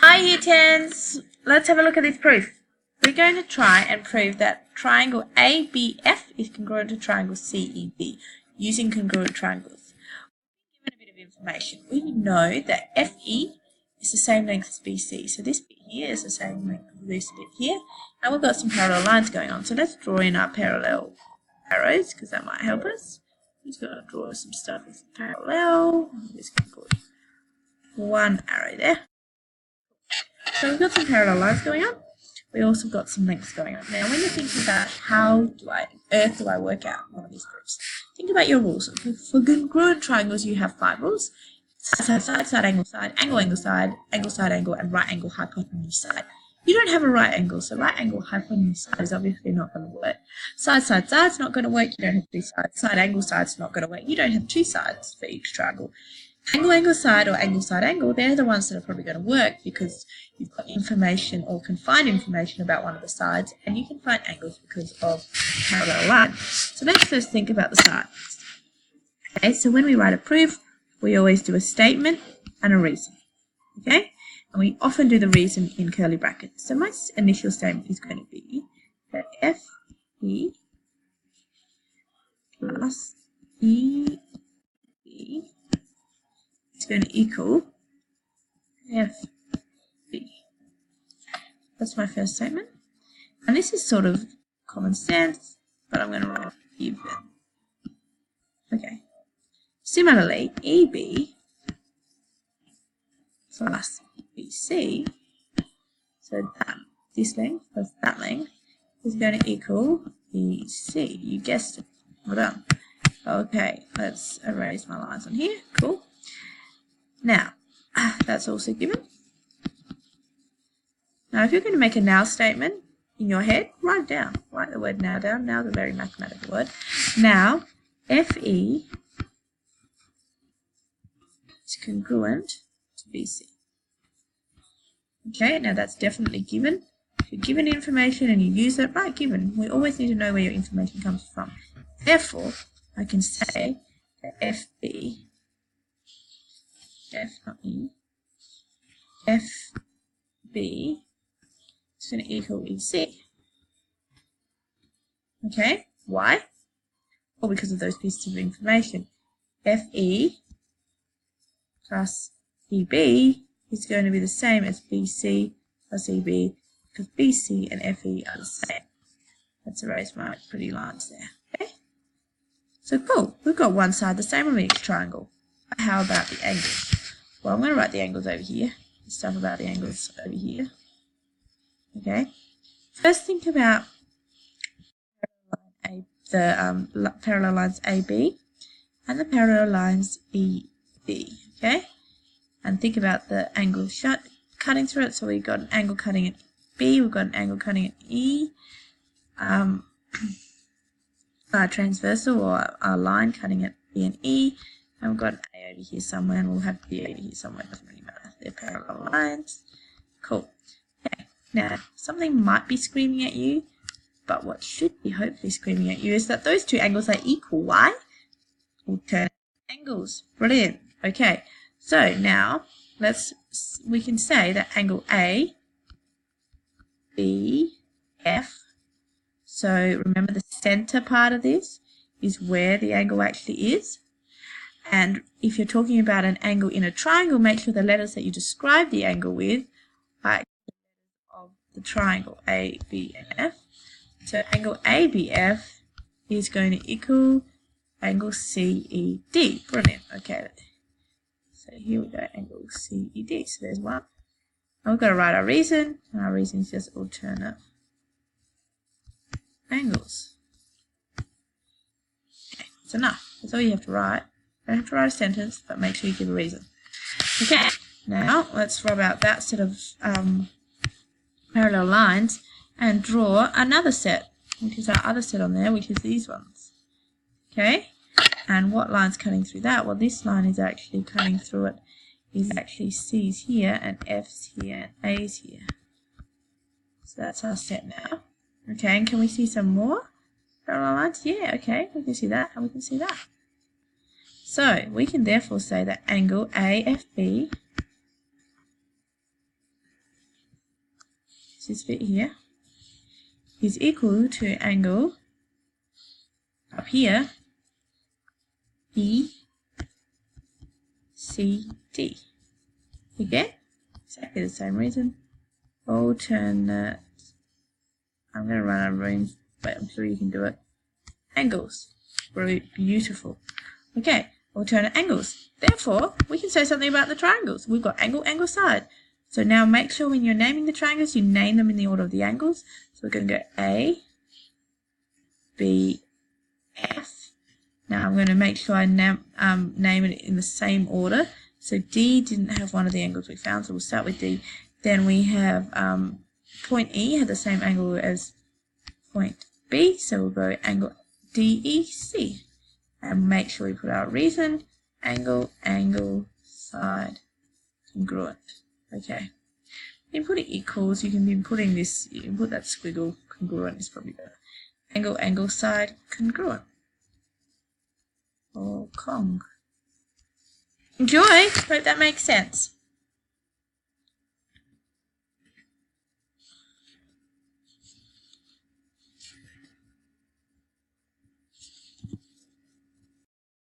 Hi Year 10s, let's have a look at this proof. We're going to try and prove that triangle ABF is congruent to triangle CEB using congruent triangles. Given a bit of information, we know that FE is the same length as BC, so this bit here is the same length as this bit here, and we've got some parallel lines going on, so let's draw in our parallel arrows because that might help us. I'm just going to draw some stuff that's parallel. I'm just going to put one arrow there. So we've got some parallel lines going on. We also got some lengths going on. Now, when you're thinking about how do I work out one of these proofs, think about your rules. Okay? For congruent triangles, you have 5 rules: side, angle, side, angle, and right angle, hypotenuse, side. You don't have a right angle, so right angle, hypotenuse, side is obviously not going to work. Side's not going to work. You don't have 3 sides. Side's not going to work. You don't have 2 sides for each triangle. Angle, side, or angle, they're the ones that are probably going to work because you've got information or can find information about one of the sides, and you can find angles because of parallel lines. So let's first think about the sides. Okay, so when we write a proof, we always do a statement and a reason. Okay, and we often do the reason in curly brackets. So my initial statement is going to be that FE plus EB is going to equal FB. That's my first statement. And this is sort of common sense, but I'm going to write given. Okay. Similarly, EB plus BC, so this length plus that length, is going to equal EC. You guessed it. Well done. Okay, let's erase my lines on here. Cool. Now, that's also given. Now, if you're going to make a now statement in your head, write it down. Write the word now down. Now is a very mathematical word. Now, FE is congruent to BC. Okay, now that's definitely given. If you're given information and you use it, write given. We always need to know where your information comes from. Therefore, I can say that FB, F not E, FB is going to equal EC. Okay, why? Well, because of those pieces of information. FE plus EB is going to be the same as BC plus EB, because BC and FE are the same. Let's erase my pretty lines there. Okay? So cool, we've got one side the same on each triangle. But how about the angles? Well, I'm going to write the angles over here. Stuff about the angles over here. Okay? First think about the parallel lines AB and the parallel lines EB. Okay? And think about the angle cutting through it. So we've got an angle cutting at B, we've got an angle cutting at E, our transversal or our line cutting at B and E, and we've got an A over here somewhere, and we'll have B over here somewhere. It doesn't really matter. They're parallel lines. Cool. Okay. Now, something might be screaming at you, but what should be hopefully screaming at you is that those two angles are equal. Why? Alternate angles. Brilliant. Okay. So now we can say that angle A, B, F. So remember the center part of this is where the angle actually is. And if you're talking about an angle in a triangle, make sure the letters that you describe the angle with are of the triangle A, B, and F. So angle ABF is going to equal angle CED. Brilliant. Okay. So here we go, angle CED. So there's one. And we've got to write our reason, and our reason is just alternate angles. Okay, that's enough. That's all you have to write. You don't have to write a sentence, but make sure you give a reason. Okay, now let's rub out that set of parallel lines and draw another set, which is our other set on there, which is these ones. Okay? And what line's cutting through that? Well, this line is actually cutting through it. Is actually C's here and F's here and A's here. So that's our set now. Okay, and can we see some more parallel lines? Yeah, okay, we can see that and we can see that. So we can therefore say that angle AFB this bit here, is equal to angle up here, ECD. Okay? Exactly the same reason. Alternate. I'm going to run out of room, but I'm sure you can do it. Angles. Really beautiful. Okay, alternate angles. Therefore, we can say something about the triangles. We've got angle, angle, side. So now make sure when you're naming the triangles, you name them in the order of the angles. So we're going to go A, B, F. Now I'm going to make sure I name it in the same order. So D didn't have one of the angles we found, so we'll start with D. Then we have point E had the same angle as point B, so we'll go angle DEC. And make sure we put our reason, angle, angle, side, congruent. Okay. You can put it equals, you can be putting this, you can put that squiggle, congruent is probably better. Angle, angle, side, congruent. Or Kong. Enjoy! Hope that makes sense.